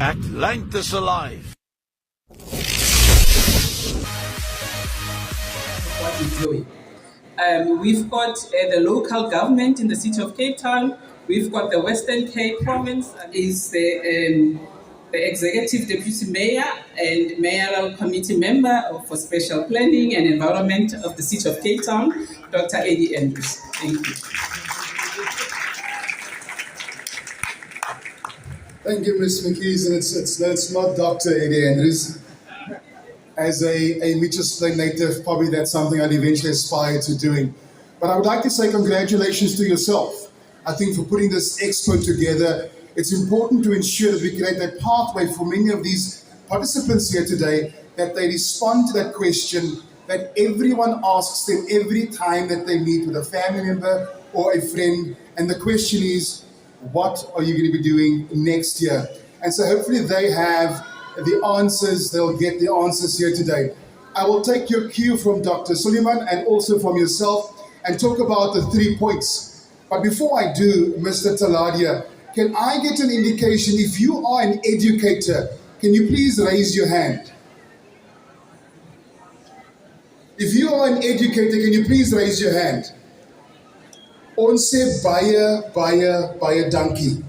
at Lengtes Alive. What we're doing. We've got the local government in the city of Cape Town. We've got the Western Cape province, is the executive deputy mayor and mayoral committee member for special planning and environment of the city of Cape Town, Dr. Eddie Andrews. Thank you. Thank you, Ms. McKees, and it's not Dr. Eddie Andrews. As a Mitchells Plain native, probably that's something I'd eventually aspire to doing. But I would like to say congratulations to yourself. I think for putting this expo together, it's important to ensure that we create that pathway for many of these participants here today, that they respond to that question that everyone asks them every time that they meet with a family member or a friend. And the question is, what are you going to be doing next year? And so hopefully they have the answers, they'll get the answers here today. I will take your cue from Dr. Suleiman and also from yourself and talk about the 3 points. But before I do, Mr. Taladia, can I get an indication, if you are an educator, can you please raise your hand? If you are an educator, can you please raise your hand? Ons sê baie dankie.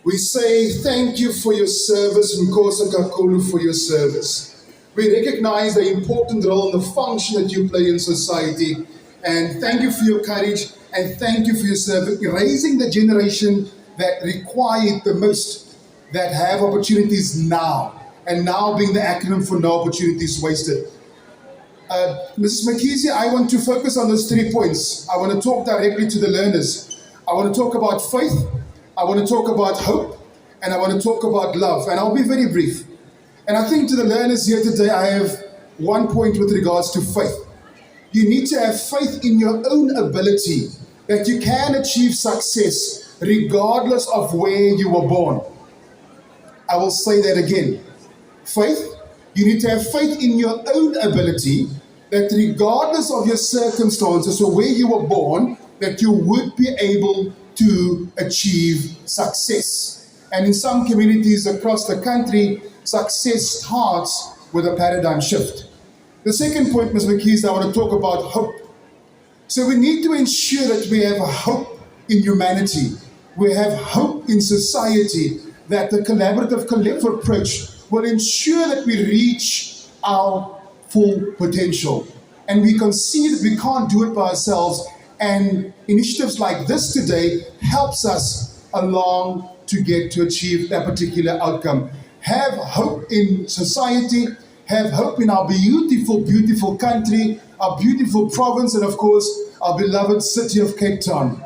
We say thank you for your service, Nkosi kakhulu for your service. We recognize the important role and the function that you play in society. And thank you for your courage and thank you for your service, raising the generation that require it the most, that have opportunities now, and now being the acronym for no opportunities wasted. Mrs. McKeesey, I want to focus on those 3 points. I want to talk directly to the learners. I want to talk about faith, I want to talk about hope, and I want to talk about love. And I'll be very brief. And I think to the learners here today, I have 1 point with regards to faith. You need to have faith in your own ability that you can achieve success regardless of where you were born. I will say that again. Faith, you need to have faith in your own ability that regardless of your circumstances or where you were born, that you would be able to achieve success. And in some communities across the country, success starts with a paradigm shift. The second point, Ms. McKees, I want to talk about hope. So we need to ensure that we have a hope in humanity. We have hope in society, that the collaborative collective approach will ensure that we reach our full potential. And we can see that we can't do it by ourselves. And initiatives like this today helps us along to get to achieve that particular outcome. Have hope in society, have hope in our beautiful, beautiful country, our beautiful province, and of course, our beloved city of Cape Town.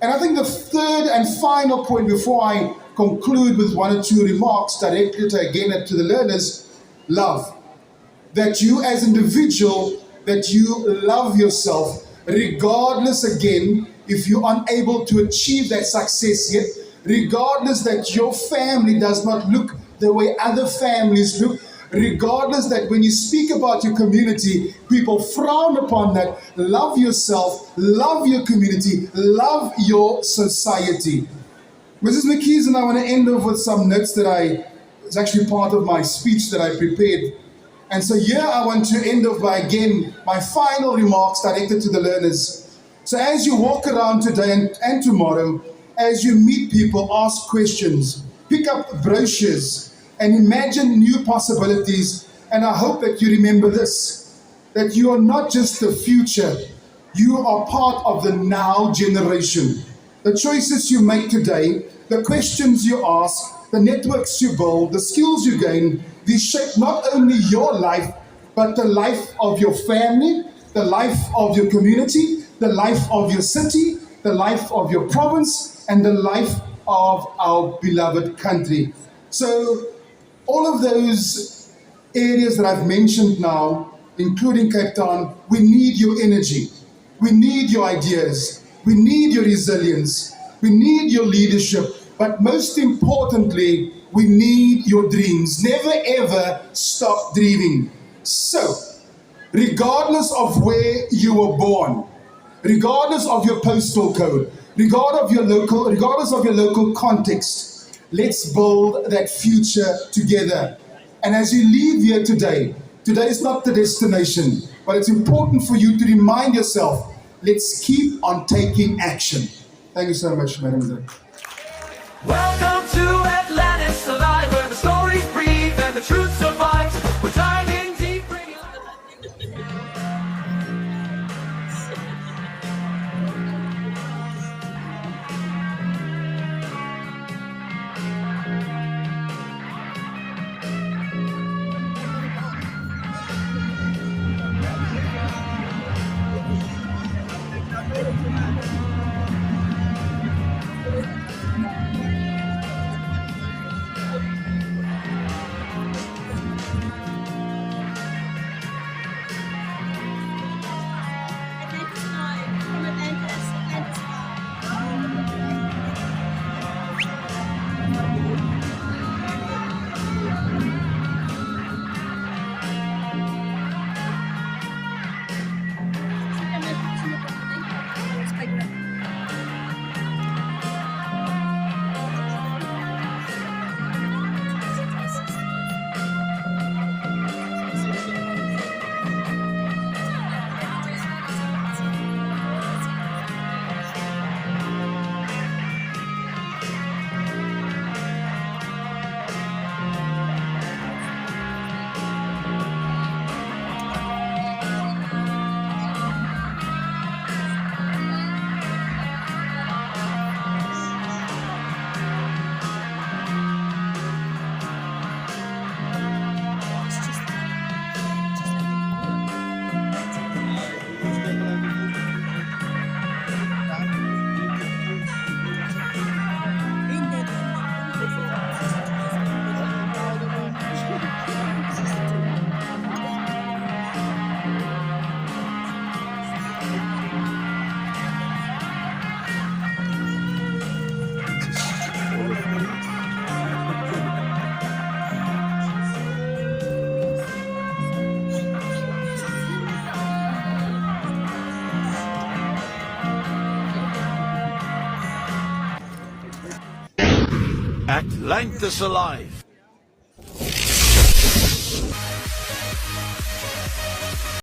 And I think the third and final point before I conclude with 1 or 2 remarks directed again to the learners, love. That you as an individual, that you love yourself, regardless again, if you're unable to achieve that success yet, regardless that your family does not look the way other families look, regardless that when you speak about your community, people frown upon that. Love yourself, love your community, love your society. Mrs. McKees, and I want to end off with some notes that it's actually part of my speech that I prepared. And so here I want to end off by, again, my final remarks directed to the learners. So as you walk around today and tomorrow, as you meet people, ask questions, pick up brochures, and imagine new possibilities. And I hope that you remember this, that you are not just the future, you are part of the now generation. The choices you make today, the questions you ask, the networks you build, the skills you gain, these shape not only your life, but the life of your family, the life of your community, the life of your city, the life of your province, and the life of our beloved country. So all of those areas that I've mentioned now, including Cape Town, we need your energy. We need your ideas. We need your resilience. We need your leadership. But most importantly, we need your dreams. Never ever stop dreaming. So, regardless of where you were born, regardless of your postal code, regardless of your local context, Let's build that future together. And as you leave here today, today is not the destination, but it's important for you to remind yourself, let's keep on taking action. Thank you so much, Madam Director. Welcome to Atlantis Alive, where the stories breathe and the truth survives. We're diving deep, bringing Atlantis Alive.